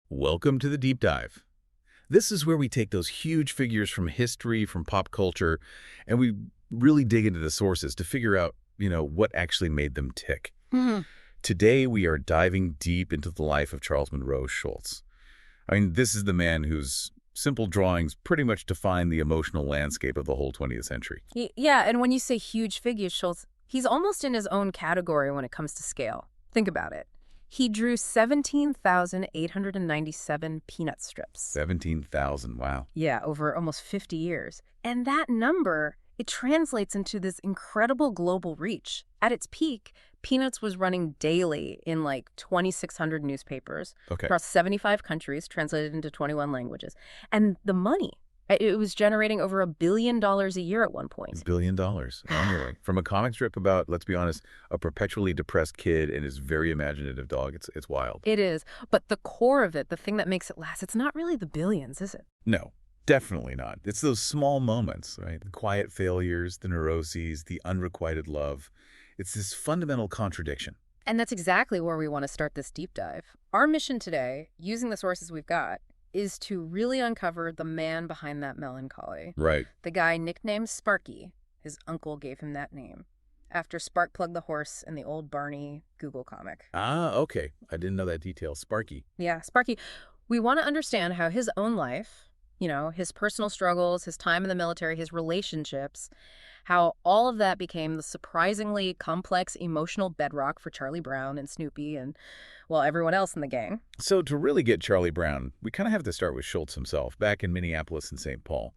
Welcome to the Deep Dive. This is where we take those huge figures from history, from pop culture, and we really dig into the sources to figure out, what actually made them tick. Mhm. Today, we are diving deep into the life of Charles Monroe Schulz. I mean, this is the man whose simple drawings pretty much define the emotional landscape of the whole 20th century. Yeah, and when you say huge figure, Schulz, he's almost in his own category when it comes to scale. Think about it. He drew 17,897 peanut strips. 17,000, wow. Yeah, over almost 50 years. And that number, it translates into this incredible global reach. At its peak, Peanuts was running daily in like 2,600 newspapers Okay. across 75 countries, translated into 21 languages. And the money, it was generating over $1 billion a year at one point. $1 billion annually. From a comic strip about, let's be honest, a perpetually depressed kid and his very imaginative dog. It's wild. It is. But the core of it, the thing that makes it last, it's not really the billions, is it? No, definitely not. It's those small moments, right? The quiet failures, the neuroses, the unrequited love. It's this fundamental contradiction. And that's exactly where we want to start this deep dive. Our mission today, using the sources we've got, is to really uncover the man behind that melancholy. Right. The guy nicknamed Sparky. His uncle gave him that name, after Sparkplug the horse in the old Barney Google comic. Ah, okay. I didn't know that detail. Sparky. Yeah, Sparky. We want to understand how his own life, his personal struggles, his time in the military, his relationships, how all of that became the surprisingly complex emotional bedrock for Charlie Brown and Snoopy and, well, everyone else in the gang. So to really get Charlie Brown, we kind of have to start with Schulz himself, back in Minneapolis and St. Paul.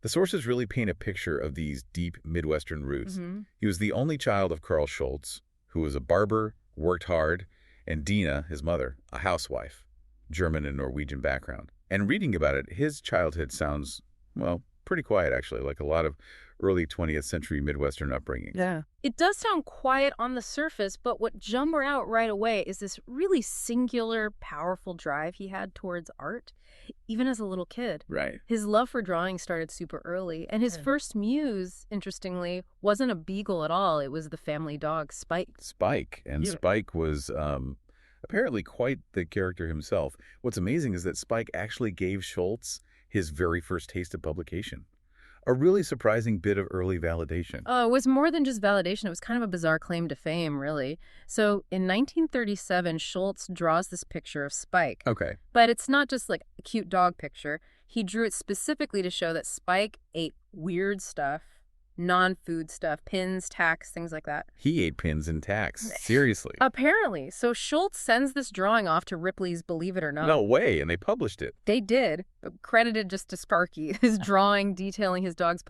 The sources really paint a picture of these deep Midwestern roots. Mm-hmm. He was the only child of Carl Schulz, who was a barber, worked hard, and Dina, his mother, a housewife, German and Norwegian background. And reading about it, his childhood sounds, well, pretty quiet, actually, like a lot of early 20th century Midwestern upbringing. Yeah. It does sound quiet on the surface, but what jumps out right away is this really singular, powerful drive he had towards art, even as a little kid. Right. His love for drawing started super early, and his first muse, interestingly, wasn't a beagle at all. It was the family dog, Spike. Spike. And Yeah. Spike was apparently quite the character himself. What's amazing is that Spike actually gave Schulz his very first taste of publication. A really surprising bit of early validation. Oh, it was more than just validation. It was kind of a bizarre claim to fame, really. So in 1937, Schulz draws this picture of Spike. Okay. But it's not just like a cute dog picture. He drew it specifically to show that Spike ate weird stuff, non-food stuff, pins, tacks, things like that. He ate pins and tacks. Seriously. Apparently. So Schulz sends this drawing off to Ripley's Believe It or Not. No way. And they published it. They did, credited just to Sparky, his drawing detailing his dog's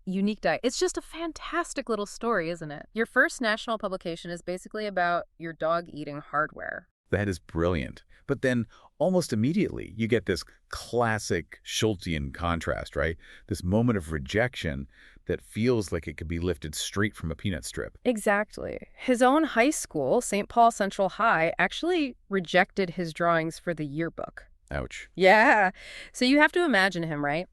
unique diet. It's just a fantastic little story, isn't it? Your first national publication is basically about your dog eating hardware. That is brilliant. But then almost immediately, you get this classic Schulzian contrast, right? This moment of rejection that feels like it could be lifted straight from a peanut strip. Exactly. His own high school, St. Paul Central High, actually rejected his drawings for the yearbook. Ouch. Yeah. So you have to imagine him, right?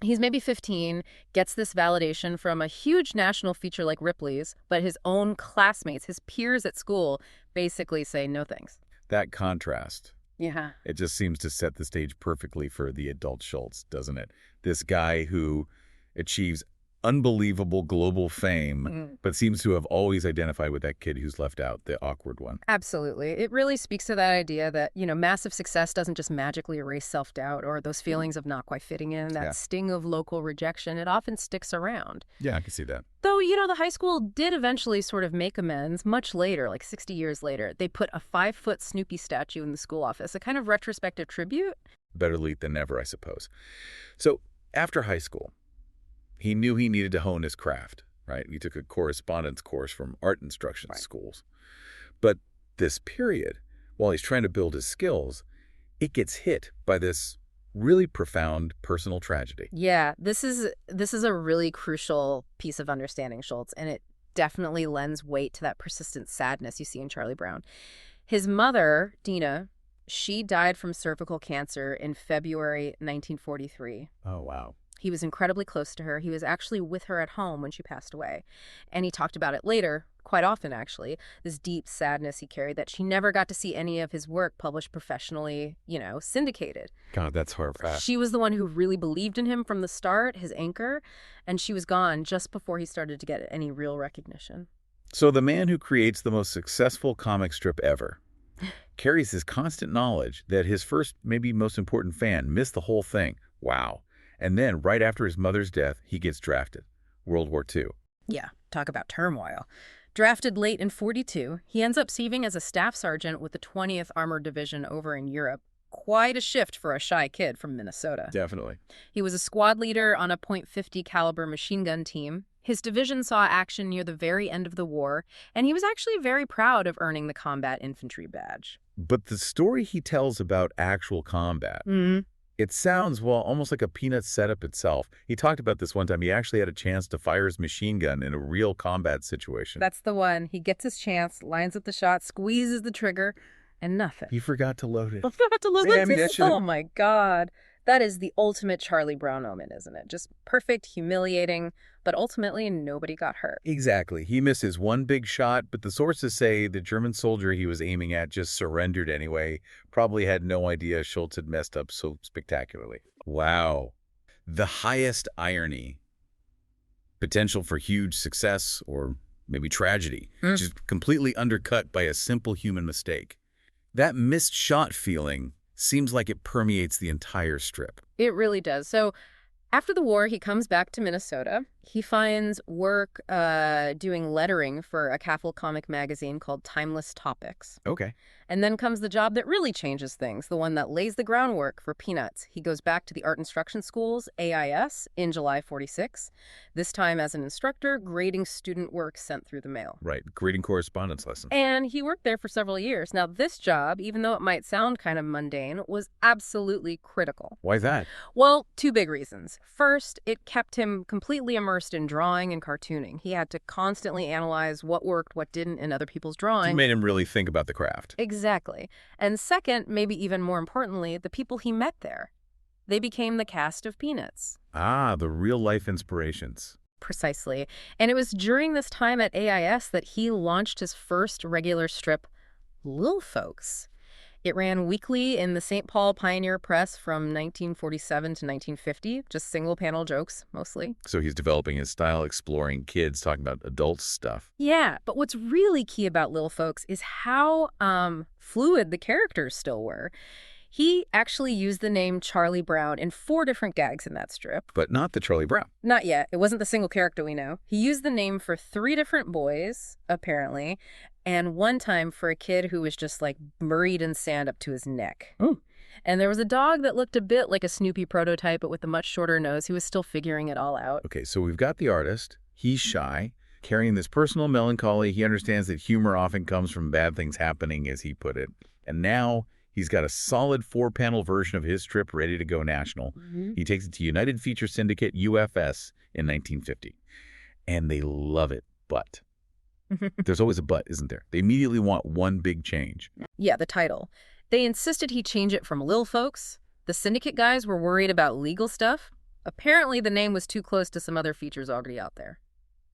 He's maybe 15, gets this validation from a huge national feature like Ripley's, but his own classmates, his peers at school, basically say no thanks. That contrast, Yeah. it just seems to set the stage perfectly for the adult Schulz, doesn't it? This guy who achieves unbelievable global fame, but seems to have always identified with that kid who's left out, the awkward one. Absolutely. It really speaks to that idea that, massive success doesn't just magically erase self-doubt or those feelings of not quite fitting in, that sting of local rejection. It often sticks around. Yeah, I can see that. Though, the high school did eventually sort of make amends much later, like 60 years later. They put a 5-foot Snoopy statue in the school office, a kind of retrospective tribute. Better late than never, I suppose. So after high school, he knew he needed to hone his craft, right? He took a correspondence course from art instruction schools. But this period, while he's trying to build his skills, it gets hit by this really profound personal tragedy. Yeah, this is a really crucial piece of understanding Schulz, and it definitely lends weight to that persistent sadness you see in Charlie Brown. His mother, Dina, she died from cervical cancer in February 1943. Oh, wow. He was incredibly close to her. He was actually with her at home when she passed away. And he talked about it later quite often actually, this deep sadness he carried that she never got to see any of his work published professionally, syndicated. God, that's horrible. She was the one who really believed in him from the start, his anchor, and she was gone just before he started to get any real recognition. So the man who creates the most successful comic strip ever carries this constant knowledge that his first, maybe most important fan missed the whole thing. Wow. And then, right after his mother's death, he gets drafted. World War II. Yeah, talk about turmoil. Drafted late in '42, he ends up serving as a staff sergeant with the 20th Armored Division over in Europe. Quite a shift for a shy kid from Minnesota. Definitely. He was a squad leader on a .50 caliber machine gun team. His division saw action near the very end of the war, and he was actually very proud of earning the combat infantry badge. But the story he tells about actual combat, it sounds, well, almost like a Peanuts setup itself. He talked about this one time. He actually had a chance to fire his machine gun in a real combat situation. That's the one. He gets his chance, lines up the shot, squeezes the trigger, and nothing. He forgot to load it. I forgot to load Yeah, I mean, that should've- Oh my God. That is the ultimate Charlie Brown omen, isn't it? Just perfect, humiliating, but ultimately nobody got hurt. Exactly. He misses one big shot, but the sources say the German soldier he was aiming at just surrendered anyway. Probably had no idea Schulz had messed up so spectacularly. Wow. The highest irony. Potential for huge success or maybe tragedy, which is completely undercut by a simple human mistake. That missed shot feeling seems like it permeates the entire strip. It really does. So after the war, he comes back to Minnesota. He finds work doing lettering for a Catholic comic magazine called Timeless Topics. Okay. And then comes the job that really changes things, the one that lays the groundwork for Peanuts. He goes back to the Art Instruction Schools, AIS, in July '46, this time as an instructor, grading student work sent through the mail. Right. Grading correspondence lessons. And he worked there for several years. Now, this job, even though it might sound kind of mundane, was absolutely critical. Why that? Well, two big reasons. First, it kept him completely immersed in drawing and cartooning. He had to constantly analyze what worked, what didn't in other people's drawing. It made him really think about the craft. Exactly. And second, maybe even more importantly, the people he met there. They became the cast of Peanuts. Ah, the real-life inspirations. Precisely. And it was during this time at AIS that he launched his first regular strip, Lil Folks. It ran weekly in the St. Paul Pioneer Press from 1947 to 1950, just single-panel jokes, mostly. So he's developing his style, exploring kids, talking about adult stuff. Yeah, but what's really key about Lil Folks is how fluid the characters still were. He actually used the name Charlie Brown in 4 different gags in that strip. But not the Charlie Brown. Not yet. It wasn't the single character we know. He used the name for 3 different boys, apparently, and one time for a kid who was just like buried in sand up to his neck. Oh. And there was a dog that looked a bit like a Snoopy prototype, but with a much shorter nose. He was still figuring it all out. Okay, so we've got the artist. He's shy, carrying this personal melancholy. He understands that humor often comes from bad things happening, as he put it. And now he's got a solid 4-panel version of his strip ready to go national. He takes it to United Feature Syndicate, UFS, in 1950. And they love it, but there's always a but, isn't there? They immediately want one big change. Yeah, the title. They insisted he change it from Lil Folks. The Syndicate guys were worried about legal stuff. Apparently, the name was too close to some other features already out there.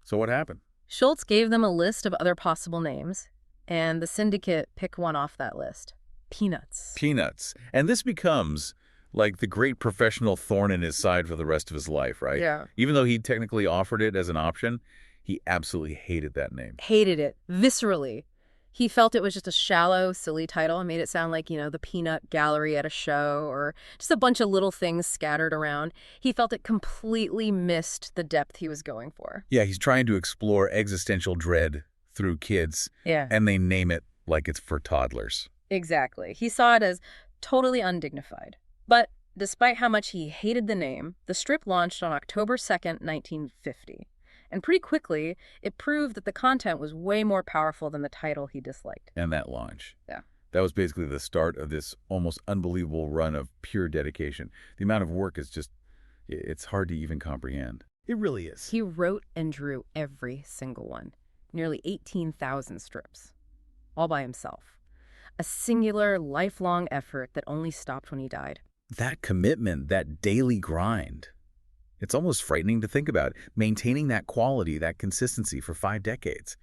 So what happened? Schulz gave them a list of other possible names, and the Syndicate picked one off that list. Peanuts. Peanuts. And this becomes like the great professional thorn in his side for the rest of his life, right? Yeah. Even though he technically offered it as an option, he absolutely hated that name. Hated it. Viscerally. He felt it was just a shallow, silly title and made it sound like, the peanut gallery at a show or just a bunch of little things scattered around. He felt it completely missed the depth he was going for. Yeah, he's trying to explore existential dread through kids. Yeah. And they name it like it's for toddlers. Exactly. He saw it as totally undignified. But despite how much he hated the name, the strip launched on October 2nd, 1950. And pretty quickly, it proved that the content was way more powerful than the title he disliked. And that launch. Yeah. That was basically the start of this almost unbelievable run of pure dedication. The amount of work is just, it's hard to even comprehend. It really is. He wrote and drew every single one. Nearly 18,000 strips. All by himself. A singular, lifelong effort that only stopped when he died. That commitment, that daily grind. It's almost frightening to think about. Maintaining that quality, that consistency for 5 decades.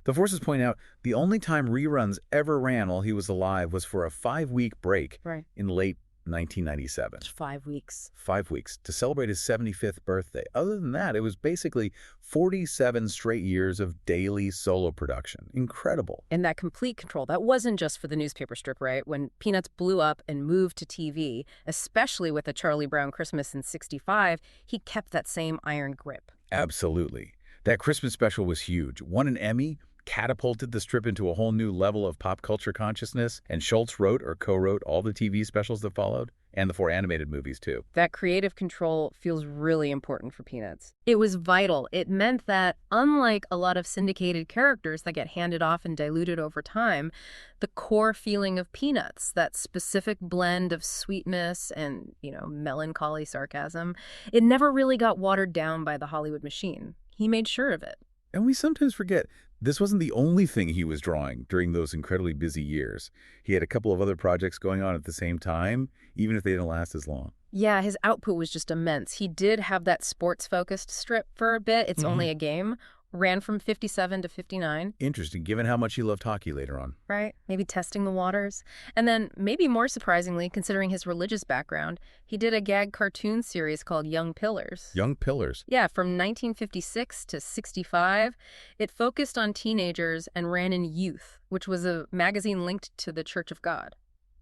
The Forces point out the only time reruns ever ran while he was alive was for a 5-week break Right. in late 1997. It's 5 weeks. 5 weeks to celebrate his 75th birthday. Other than that, it was basically 47 straight years of daily solo production. Incredible. And that complete control, that wasn't just for the newspaper strip, right? When Peanuts blew up and moved to TV, especially with a Charlie Brown Christmas in '65, he kept that same iron grip. Absolutely. That Christmas special was huge. Won an Emmy, catapulted the strip into a whole new level of pop culture consciousness, and Schulz wrote or co-wrote all the TV specials that followed, and the 4 animated movies, too. That creative control feels really important for Peanuts. It was vital. It meant that, unlike a lot of syndicated characters that get handed off and diluted over time, the core feeling of Peanuts, that specific blend of sweetness and, melancholy sarcasm, it never really got watered down by the Hollywood machine. He made sure of it. And we sometimes forget, this wasn't the only thing he was drawing during those incredibly busy years. He had a couple of other projects going on at the same time, even if they didn't last as long. Yeah, his output was just immense. He did have that sports-focused strip for a bit. It's only a game. Ran from 57 to 59. Interesting, given how much he loved hockey later on. Right, maybe testing the waters. And then, maybe more surprisingly, considering his religious background, he did a gag cartoon series called Young Pillars. Young Pillars. Yeah, from 1956 to 65. It focused on teenagers and ran in Youth, which was a magazine linked to the Church of God.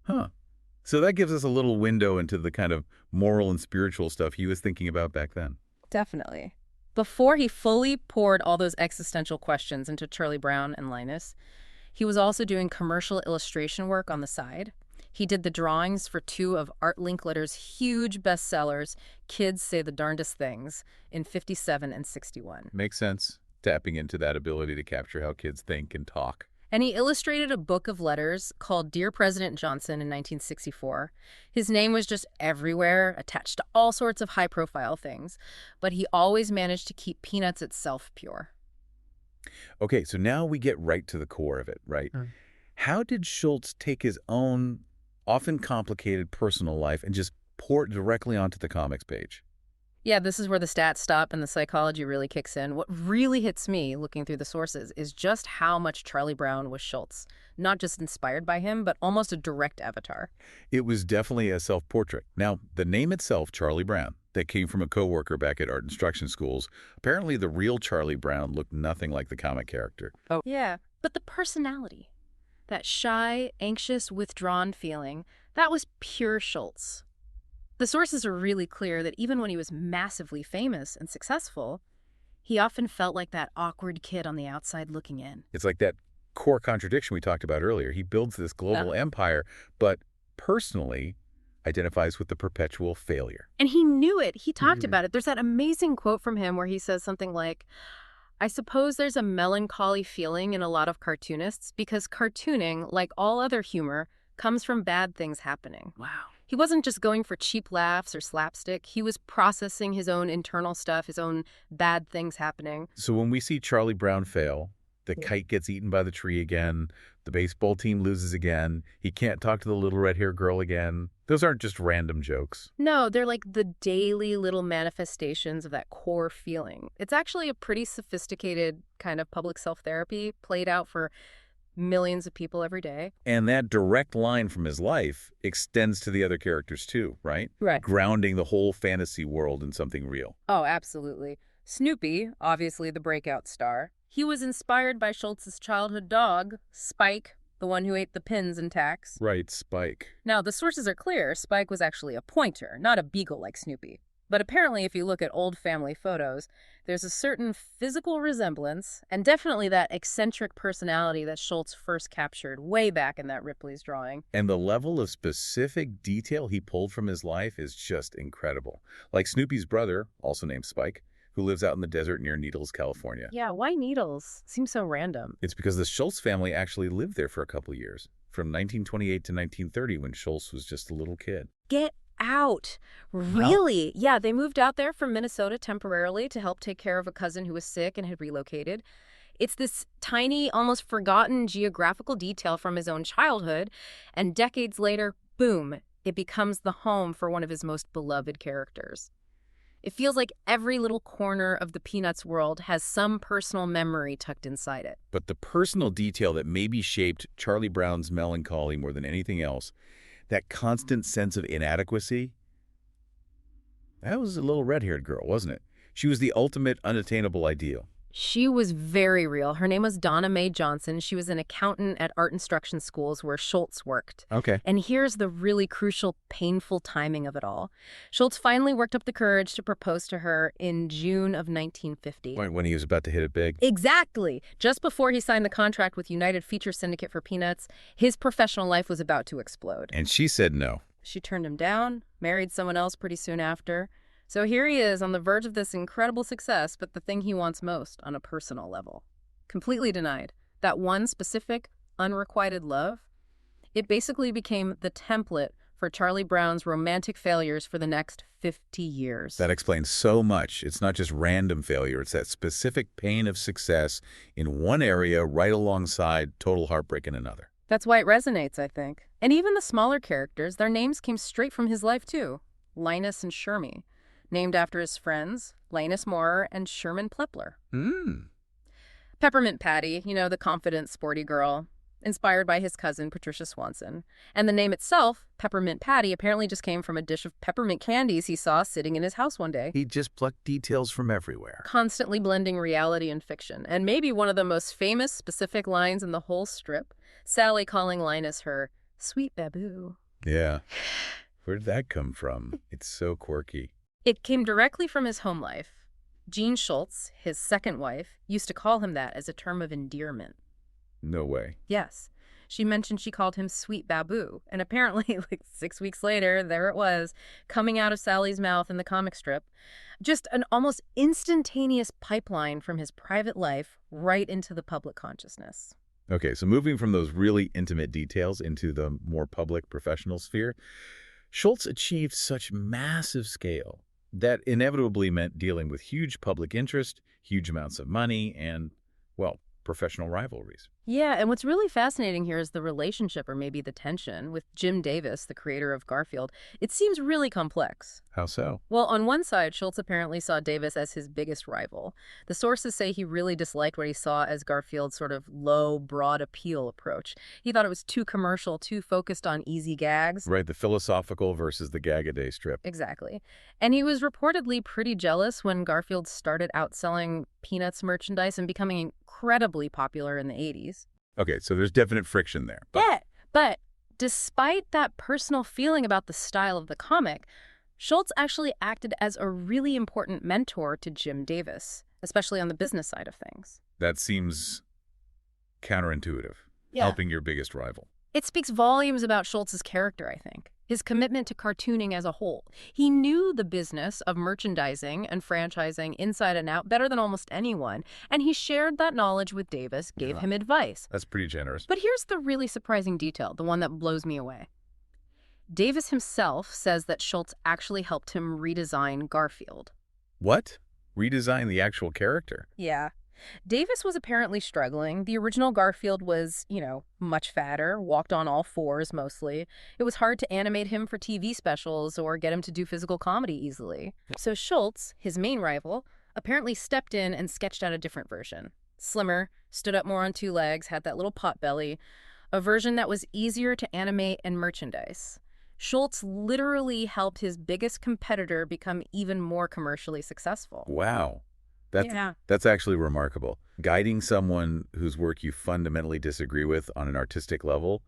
Huh. So that gives us a little window into the kind of moral and spiritual stuff he was thinking about back then. Definitely. Before he fully poured all those existential questions into Charlie Brown and Linus, he was also doing commercial illustration work on the side. He did the drawings for 2 of Art Linkletter's huge bestsellers, Kids Say the Darndest Things, in 57 and 61. Makes sense, tapping into that ability to capture how kids think and talk. And he illustrated a book of letters called Dear President Johnson in 1964. His name was just everywhere, attached to all sorts of high-profile things, but he always managed to keep Peanuts itself pure. Okay, so now we get right to the core of it, right? How did Schulz take his own, often complicated personal life and just pour it directly onto the comics page? Yeah, this is where the stats stop and the psychology really kicks in. What really hits me, looking through the sources, is just how much Charlie Brown was Schulz. Not just inspired by him, but almost a direct avatar. It was definitely a self-portrait. Now, the name itself, Charlie Brown, that came from a coworker back at art instruction schools, apparently the real Charlie Brown looked nothing like the comic character. Oh, yeah. But the personality, that shy, anxious, withdrawn feeling, that was pure Schulz. The sources are really clear that even when he was massively famous and successful, he often felt like that awkward kid on the outside looking in. It's like that core contradiction we talked about earlier. He builds this global empire, but personally identifies with the perpetual failure. And he knew it. He talked about it. There's that amazing quote from him where he says something like, I suppose there's a melancholy feeling in a lot of cartoonists because cartooning, like all other humor, comes from bad things happening. Wow. He wasn't just going for cheap laughs or slapstick. He was processing his own internal stuff, his own bad things happening. So when we see Charlie Brown fail, the kite gets eaten by the tree again, the baseball team loses again, he can't talk to the little red-haired girl again, those aren't just random jokes. No, they're like the daily little manifestations of that core feeling. It's actually a pretty sophisticated kind of public self-therapy played out for millions of people every day. And that direct line from his life extends to the other characters too, right? Right. Grounding the whole fantasy world in something real. Oh, absolutely. Snoopy, obviously the breakout star, he was inspired by Schultz's childhood dog, Spike, the one who ate the pins and tacks. Right, Spike. Now, the sources are clear. Spike was actually a pointer, not a beagle like Snoopy. But apparently, if you look at old family photos, there's a certain physical resemblance and definitely that eccentric personality that Schulz first captured way back in that Ripley's drawing. And the level of specific detail he pulled from his life is just incredible. Like Snoopy's brother, also named Spike, who lives out in the desert near Needles, California. Yeah, why Needles? Seems so random. It's because the Schulz family actually lived there for a couple years, from 1928 to 1930 when Schulz was just a little kid. Get out. Really? Yeah, they moved out there from Minnesota temporarily to help take care of a cousin who was sick and had relocated. It's this tiny, almost forgotten geographical detail from his own childhood, and decades later, boom, it becomes the home for one of his most beloved characters. It feels like every little corner of the Peanuts world has some personal memory tucked inside it. But the personal detail that maybe shaped Charlie Brown's melancholy more than anything else, that constant sense of inadequacy, that was a little red-haired girl, wasn't it? She was the ultimate unattainable ideal. She was very real. Her name was Donna Mae Johnson. She was an accountant at art instruction schools where Schulz worked. Okay. And here's the really crucial, painful timing of it all. Schulz finally worked up the courage to propose to her in June of 1950. When he was about to hit it big? Exactly. Just before he signed the contract with United Feature Syndicate for Peanuts, his professional life was about to explode. And she said no. She turned him down, married someone else pretty soon after. So here he is on the verge of this incredible success, but the thing he wants most on a personal level. Completely denied. That one specific, unrequited love, it basically became the template for Charlie Brown's romantic failures for the next 50 years. That explains so much. It's not just random failure. It's that specific pain of success in one area right alongside total heartbreak in another. That's why it resonates, I think. And even the smaller characters, their names came straight from his life, too. Linus and Shermy, named after his friends, Linus Moore and Sherman Plepler. Peppermint Patty, the confident, sporty girl, inspired by his cousin, Patricia Swanson. And the name itself, Peppermint Patty, apparently just came from a dish of peppermint candies he saw sitting in his house one day. He just plucked details from everywhere. Constantly blending reality and fiction. And maybe one of the most famous specific lines in the whole strip, Sally calling Linus her sweet baboo. Yeah. Where did that come from? It's so quirky. It came directly from his home life. Jean Schulz, his second wife, used to call him that as a term of endearment. No way. Yes. She mentioned she called him Sweet Baboo, and apparently, 6 weeks later, there it was, coming out of Sally's mouth in the comic strip. Just an almost instantaneous pipeline from his private life right into the public consciousness. Okay, so moving from those really intimate details into the more public professional sphere, Schulz achieved such massive scale that inevitably meant dealing with huge public interest, huge amounts of money, and, well, professional rivalries. Yeah, and what's really fascinating here is the relationship, or maybe the tension, with Jim Davis, the creator of Garfield. It seems really complex. How so? Well, on one side, Schulz apparently saw Davis as his biggest rival. The sources say he really disliked what he saw as Garfield's sort of low, broad appeal approach. He thought it was too commercial, too focused on easy gags. Right, the philosophical versus the gag-a-day strip. Exactly. And he was reportedly pretty jealous when Garfield started outselling Peanuts merchandise and becoming incredibly popular in the 80s. Okay, so there's definite friction there. But despite that personal feeling about the style of the comic, Schulz actually acted as a really important mentor to Jim Davis, especially on the business side of things. That seems counterintuitive, helping your biggest rival. It speaks volumes about Schulz's character, I think. His commitment to cartooning as a whole. He knew the business of merchandising and franchising inside and out better than almost anyone, and he shared that knowledge with Davis, gave him advice. That's pretty generous. But here's the really surprising detail, the one that blows me away. Davis himself says that Schulz actually helped him redesign Garfield. What? Redesign the actual character? Yeah. Davis was apparently struggling. The original Garfield was, much fatter, walked on all fours mostly. It was hard to animate him for TV specials or get him to do physical comedy easily. So Schulz, his main rival, apparently stepped in and sketched out a different version. Slimmer, stood up more on two legs, had that little pot belly, a version that was easier to animate and merchandise. Schulz literally helped his biggest competitor become even more commercially successful. Wow. That's actually remarkable. Guiding someone whose work you fundamentally disagree with on an artistic level,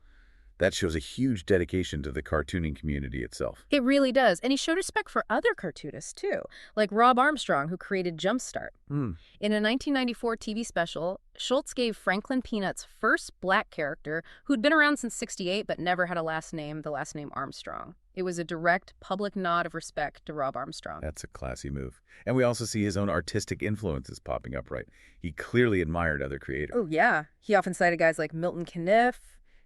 that shows a huge dedication to the cartooning community itself. It really does. And he showed respect for other cartoonists, too, like Rob Armstrong, who created Jumpstart. In a 1994 TV special, Schulz gave Franklin Peanut's first black character, who'd been around since '68 but never had a last name, the last name Armstrong. It was a direct public nod of respect to Rob Armstrong. That's a classy move. And we also see his own artistic influences popping up, right? He clearly admired other creators. Oh, yeah. He often cited guys like Milton Caniff,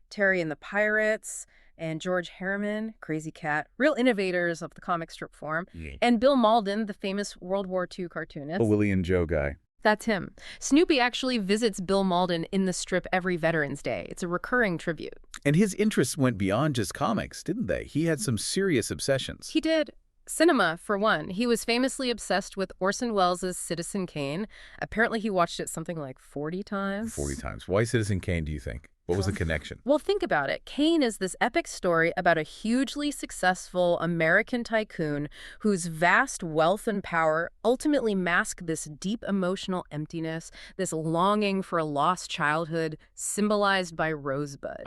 Terry and the Pirates, and George Harriman, Crazy Cat, real innovators of the comic strip form, and Bill Mauldin, the famous World War II cartoonist. The Willie and Joe guy. That's him. Snoopy actually visits Bill Mauldin in the strip every Veterans Day. It's a recurring tribute. And his interests went beyond just comics, didn't they? He had some serious obsessions. He did. Cinema, for one. He was famously obsessed with Orson Welles' Citizen Kane. Apparently he watched it something like 40 times. 40 times. Why Citizen Kane, do you think? What was the connection? Well, think about it. Kane is this epic story about a hugely successful American tycoon whose vast wealth and power ultimately mask this deep emotional emptiness, this longing for a lost childhood symbolized by Rosebud.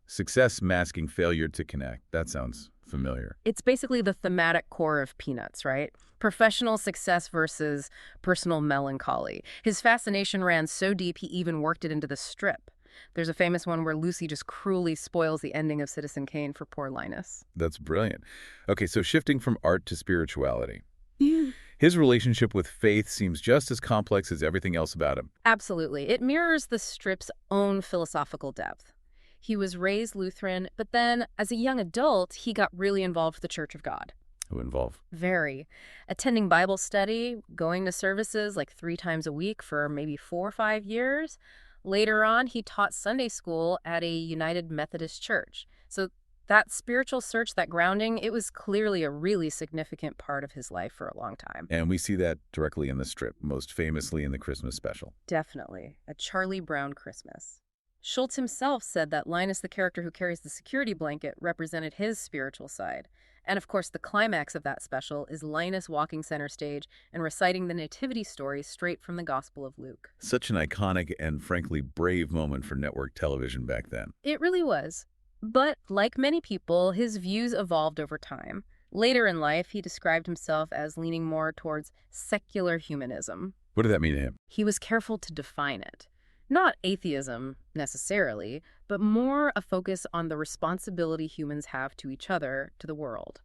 Success masking failure to connect. That sounds familiar. It's basically the thematic core of Peanuts, right? Professional success versus personal melancholy. His fascination ran so deep he even worked it into the strip. There's a famous one where Lucy just cruelly spoils the ending of Citizen Kane for poor Linus. That's brilliant. Okay, so shifting from art to spirituality. Yeah. His relationship with faith seems just as complex as everything else about him. Absolutely. It mirrors the strip's own philosophical depth. He was raised Lutheran, but then, as a young adult, he got really involved with the Church of God. Who involved? Very. Attending Bible study, going to services like 3 times a week for maybe 4 or 5 years. Later on, he taught Sunday school at a United Methodist church. So that spiritual search, that grounding, it was clearly a really significant part of his life for a long time. And we see that directly in the strip, most famously in the Christmas special. Definitely. A Charlie Brown Christmas. Schulz himself said that Linus, the character who carries the security blanket, represented his spiritual side. And of course, the climax of that special is Linus walking center stage and reciting the nativity story straight from the Gospel of Luke. Such an iconic and frankly brave moment for network television back then. It really was. But like many people, his views evolved over time. Later in life, he described himself as leaning more towards secular humanism. What did that mean to him? He was careful to define it. Not atheism, necessarily, but more a focus on the responsibility humans have to each other, to the world.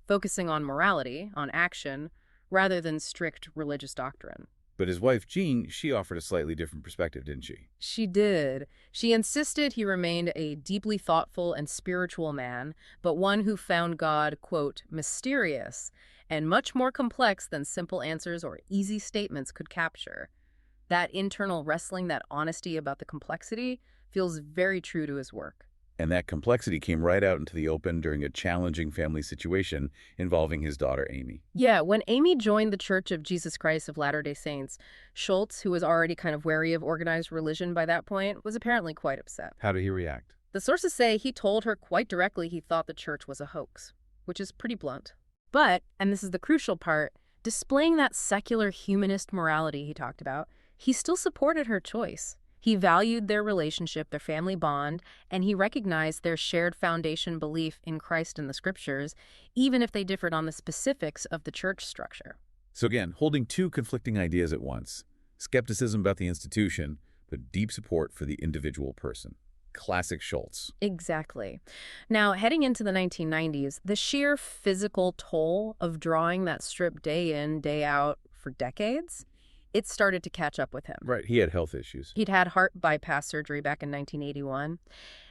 Focusing on morality, on action, rather than strict religious doctrine. But his wife, Jean, she offered a slightly different perspective, didn't she? She did. She insisted he remained a deeply thoughtful and spiritual man, but one who found God, quote, mysterious, and much more complex than simple answers or easy statements could capture. That internal wrestling, that honesty about the complexity, feels very true to his work. And that complexity came right out into the open during a challenging family situation involving his daughter, Amy. Yeah, when Amy joined the Church of Jesus Christ of Latter-day Saints, Schulz, who was already kind of wary of organized religion by that point, was apparently quite upset. How did he react? The sources say he told her quite directly he thought the church was a hoax, which is pretty blunt. But, and this is the crucial part, displaying that secular humanist morality he talked about, he still supported her choice. He valued their relationship, their family bond, and he recognized their shared foundation belief in Christ and the scriptures, even if they differed on the specifics of the church structure. So again, holding two conflicting ideas at once. Skepticism about the institution, but deep support for the individual person. Classic Schulz. Exactly. Now, heading into the 1990s, the sheer physical toll of drawing that strip day in, day out for decades, it started to catch up with him. Right, he had health issues. He'd had heart bypass surgery back in 1981.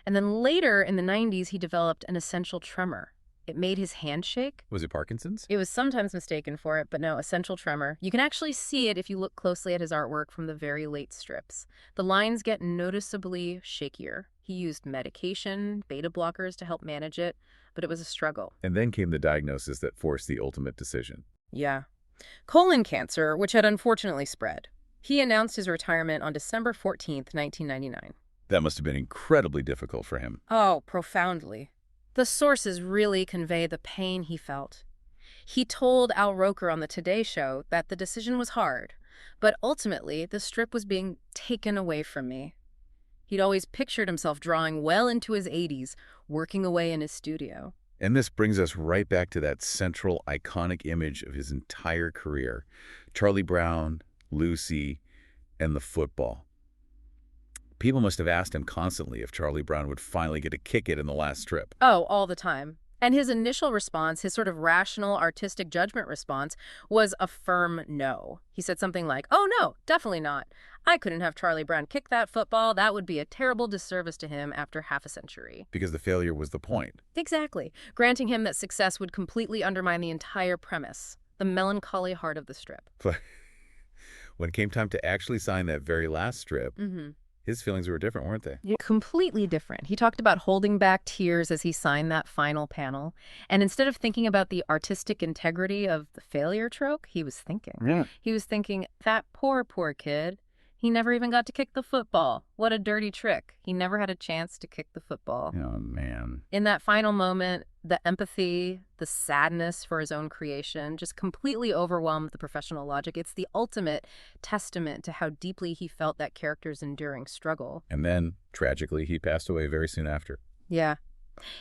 And then later in the 90s, he developed an essential tremor. It made his hand shake. Was it Parkinson's? It was sometimes mistaken for it, but no, essential tremor. You can actually see it if you look closely at his artwork from the very late strips. The lines get noticeably shakier. He used medication, beta blockers to help manage it, but it was a struggle. And then came the diagnosis that forced the ultimate decision. Yeah. Colon cancer, which had unfortunately spread. He announced his retirement on December 14th, 1999. That must have been incredibly difficult for him. Oh, profoundly. The sources really convey the pain he felt. He told Al Roker on the Today Show that the decision was hard, but ultimately the strip was being taken away from me. He'd always pictured himself drawing well into his 80s, working away in his studio. And this brings us right back to that central, iconic image of his entire career. Charlie Brown, Lucy, and the football. People must have asked him constantly if Charlie Brown would finally get to kick it in the last strip. Oh, all the time. And his initial response, his sort of rational, artistic judgment response, was a firm no. He said something like, "Oh no, definitely not. I couldn't have Charlie Brown kick that football. That would be a terrible disservice to him after half a century." Because the failure was the point. Exactly. Granting him that success would completely undermine the entire premise, the melancholy heart of the strip. But when it came time to actually sign that very last strip, His feelings were different, weren't they? Yeah. Completely different. He talked about holding back tears as he signed that final panel. And instead of thinking about the artistic integrity of the failure trope, he was thinking. Yeah. He was thinking, that poor kid. He never even got to kick the football. What a dirty trick. He never had a chance to kick the football. Oh, man. In that final moment, the empathy, the sadness for his own creation just completely overwhelmed the professional logic. It's the ultimate testament to how deeply he felt that character's enduring struggle. And then, tragically, he passed away very soon after. Yeah.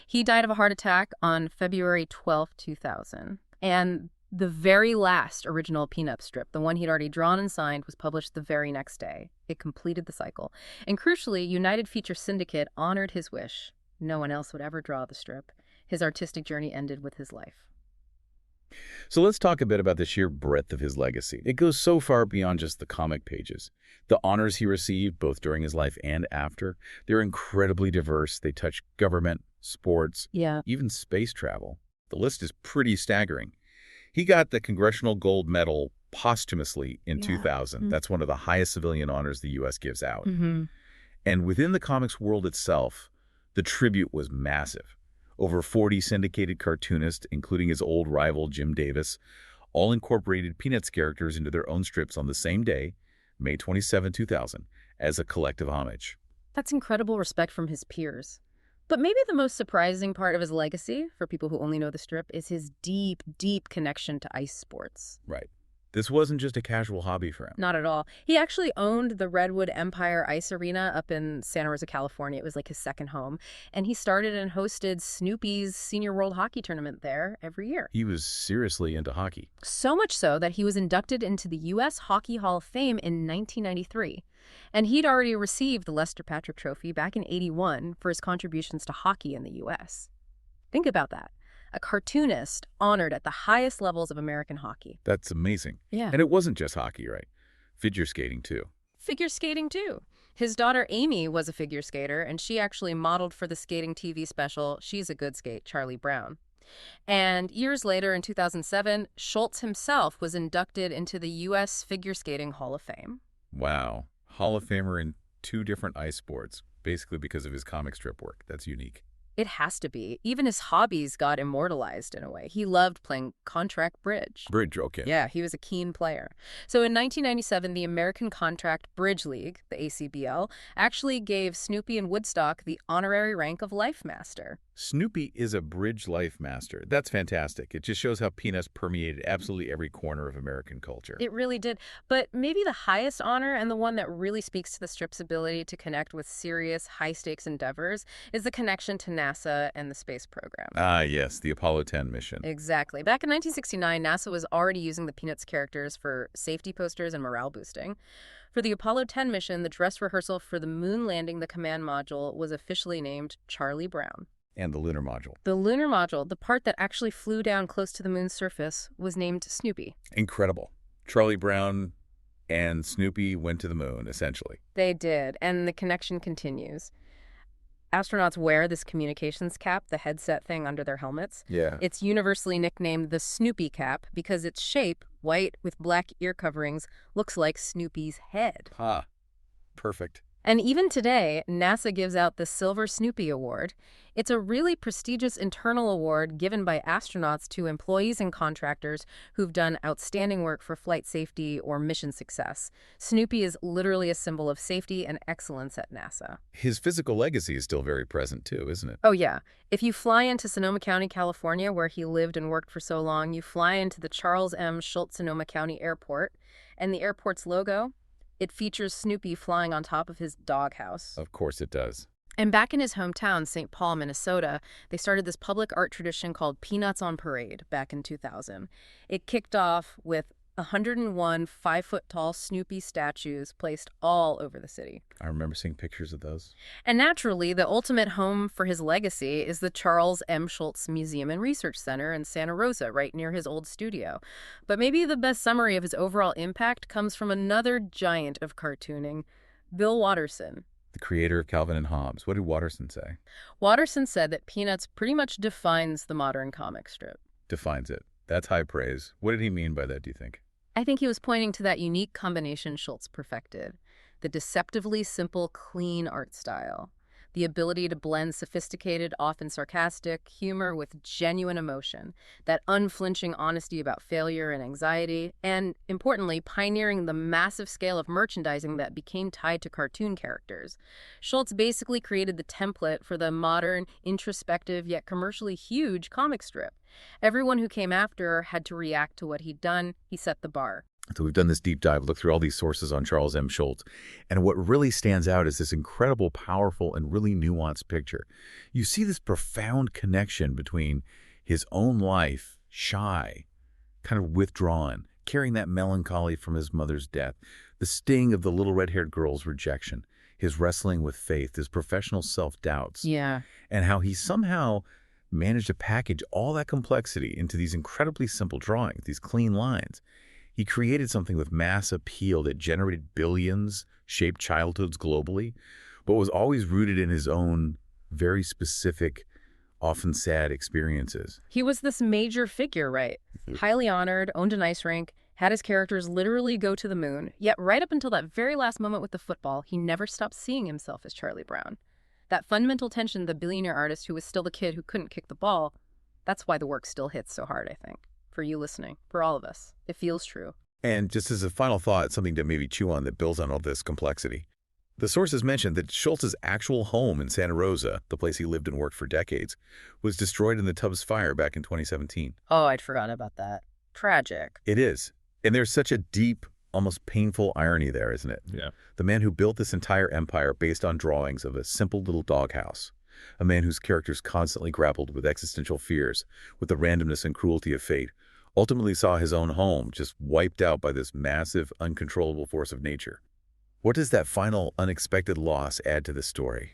He died of a heart attack on February 12, 2000. And the very last original Peanuts strip, the one he'd already drawn and signed, was published the very next day. It completed the cycle. And crucially, United Feature Syndicate honored his wish. No one else would ever draw the strip. His artistic journey ended with his life. So let's talk a bit about the sheer breadth of his legacy. It goes so far beyond just the comic pages. The honors he received, both during his life and after, they're incredibly diverse. They touch government, sports, even space travel. The list is pretty staggering. He got the Congressional Gold Medal posthumously in 2000. That's one of the highest civilian honors the U.S. gives out. And within the comics world itself, the tribute was massive. Over 40 syndicated cartoonists, including his old rival Jim Davis, all incorporated Peanuts characters into their own strips on the same day, May 27, 2000, as a collective homage. That's incredible respect from his peers. But maybe the most surprising part of his legacy, for people who only know the strip, is his deep, deep connection to ice sports. Right. This wasn't just a casual hobby for him. Not at all. He actually owned the Redwood Empire Ice Arena up in Santa Rosa, California. It was like his second home. And he started and hosted Snoopy's Senior World Hockey Tournament there every year. He was seriously into hockey. So much so that he was inducted into the U.S. Hockey Hall of Fame in 1993. And he'd already received the Lester Patrick Trophy back in '81 for his contributions to hockey in the U.S. Think about that. A cartoonist honored at the highest levels of American hockey. That's amazing. Yeah. And it wasn't just hockey, right? Figure skating, too. Figure skating, too. His daughter Amy was a figure skater, and she actually modeled for the skating TV special She's a Good Skate, Charlie Brown. And years later, in 2007, Schulz himself was inducted into the U.S. Figure Skating Hall of Fame. Wow. Hall of Famer in 2 different ice sports, basically because of his comic strip work. That's unique. It has to be. Even his hobbies got immortalized in a way. He loved playing contract bridge. Bridge, okay. Yeah, he was a keen player. So in 1997, the American Contract Bridge League, the ACBL, actually gave Snoopy and Woodstock the honorary rank of Life Master. Snoopy is a bridge life master. That's fantastic. It just shows how Peanuts permeated absolutely every corner of American culture. It really did. But maybe the highest honor, and the one that really speaks to the strip's ability to connect with serious, high-stakes endeavors, is the connection to NASA and the space program. Ah, yes, the Apollo 10 mission. Exactly. Back in 1969, NASA was already using the Peanuts characters for safety posters and morale boosting. For the Apollo 10 mission, the dress rehearsal for the moon landing the command module was officially named Charlie Brown. And the lunar module. The lunar module, the part that actually flew down close to the moon's surface, was named Snoopy. Incredible. Charlie Brown and Snoopy went to the moon, essentially. They did, and the connection continues. Astronauts wear this communications cap, the headset thing under their helmets. Yeah. It's universally nicknamed the Snoopy cap because its shape, white with black ear coverings, looks like Snoopy's head. Ah, perfect. And even today, NASA gives out the Silver Snoopy Award. It's a really prestigious internal award given by astronauts to employees and contractors who've done outstanding work for flight safety or mission success. Snoopy is literally a symbol of safety and excellence at NASA. His physical legacy is still very present, too, isn't it? Oh, yeah. If you fly into Sonoma County, California, where he lived and worked for so long, you fly into the Charles M. Schulz Sonoma County Airport, and the airport's logo, it features Snoopy flying on top of his doghouse. Of course it does. And back in his hometown, St. Paul, Minnesota, they started this public art tradition called Peanuts on Parade back in 2000. It kicked off with 101 5-foot-tall Snoopy statues placed all over the city. I remember seeing pictures of those. And naturally, the ultimate home for his legacy is the Charles M. Schulz Museum and Research Center in Santa Rosa, right near his old studio. But maybe the best summary of his overall impact comes from another giant of cartooning, Bill Watterson. The creator of Calvin and Hobbes. What did Watterson say? Watterson said that Peanuts pretty much defines the modern comic strip. Defines it. That's high praise. What did he mean by that, do you think? I think he was pointing to that unique combination Schulz perfected. the deceptively simple, clean art style. The ability to blend sophisticated, often sarcastic, humor with genuine emotion, that unflinching honesty about failure and anxiety, and, importantly, pioneering the massive scale of merchandising that became tied to cartoon characters. Schulz basically created the template for the modern, introspective, yet commercially huge comic strip. Everyone who came after had to react to what he'd done. He set the bar. So we've done this deep dive, looked through all these sources on Charles M. Schulz, and what really stands out is this incredible, powerful, and really nuanced picture. You see this profound connection between his own life, shy, kind of withdrawn, carrying that melancholy from his mother's death, the sting of the little red-haired girl's rejection, his wrestling with faith, his professional self-doubts, Yeah. and how he somehow managed to package all that complexity into these incredibly simple drawings, these clean lines. He created something with mass appeal that generated billions, shaped childhoods globally, but was always rooted in his own very specific, often sad experiences. He was this major figure, right? Highly honored, owned an ice rink, had his characters literally go to the moon, yet right up until that very last moment with the football, he never stopped seeing himself as Charlie Brown. That fundamental tension, the billionaire artist who was still the kid who couldn't kick the ball, that's why the work still hits so hard, I think. For you listening, for all of us. It feels true. And just as a final thought, something to maybe chew on that builds on all this complexity. The sources mentioned that Schulz's actual home in Santa Rosa, the place he lived and worked for decades, was destroyed in the Tubbs fire back in 2017. Oh, I'd forgotten about that. Tragic. It is. And there's such a deep, almost painful irony there, isn't it? Yeah. The man who built this entire empire based on drawings of a simple little doghouse. A man whose characters constantly grappled with existential fears, with the randomness and cruelty of fate, ultimately saw his own home just wiped out by this massive, uncontrollable force of nature. What does that final, unexpected loss add to the story?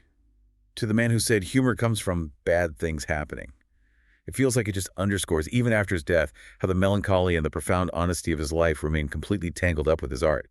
To the man who said humor comes from bad things happening. It feels like it just underscores, even after his death, how the melancholy and the profound honesty of his life remain completely tangled up with his art.